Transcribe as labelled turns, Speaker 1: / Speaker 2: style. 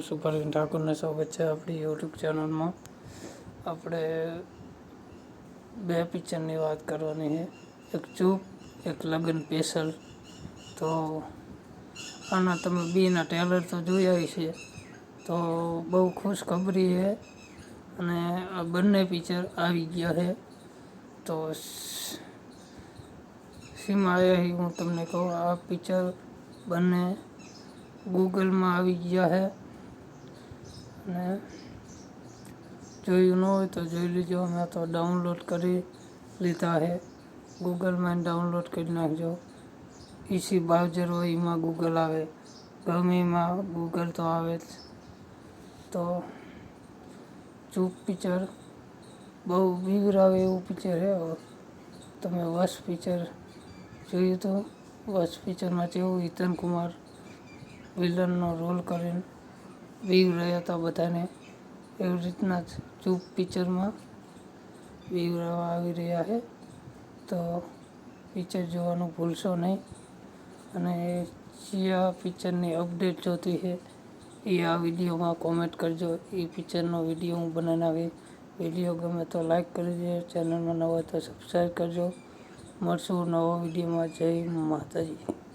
Speaker 1: સુપરવિન ઠાકુરને સ્વાગત છે આપણી યુટ્યુબ ચેનલમાં. આપણે બે પિક્ચરની વાત કરવાની છે, એક ચૂપ, એક લગ્ન સ્પેશિયલ. તો આના તમે બેના ટ્રેલર તો જોયા છે, તો બહુ ખુશખબરી છે અને આ બંને પિક્ચર આવી ગયા છે. તો શીમાં આવ્યા હું તમને કહું, આ પિક્ચર બંને ગૂગલમાં આવી ગયા છે અને જોયું ન હોય તો જોઈ લીજો. મેં તો ડાઉનલોડ કરી લીધા છે, ગૂગલમાં ડાઉનલોડ કરી નાખજો. ઇસી બ્રાઉઝર હોય એમાં ગૂગલ આવે, ગમે એમાં ગૂગલ તો આવે જ. તો ચૂપ પિક્ચર બહુ બીવરાવે એવું પિક્ચર છે. તમે વશ પિક્ચર જોયું તો વશ પિક્ચરમાં જેવું હિતન કુમાર વિલનનો રોલ કરીને બીવ રહ્યા હતા બધાને, એવી રીતના જ ચૂપ પિક્ચરમાં બીવરાવા આવી રહ્યા છે. તો પિક્ચર જોવાનું ભૂલશો નહીં. અને જે આ પિક્ચરની અપડેટ જોતી છે એ આ વિડીયોમાં કોમેન્ટ કરજો. એ પિક્ચરનો વિડીયો હું બનાવી નાખીશ. વિડીયો ગમે તો લાઈક કરી દેજો, ચેનલમાં નવા હોય તો સબસ્ક્રાઈબ કરજો. મળશું નવા વિડીયોમાં. જય માતાજી.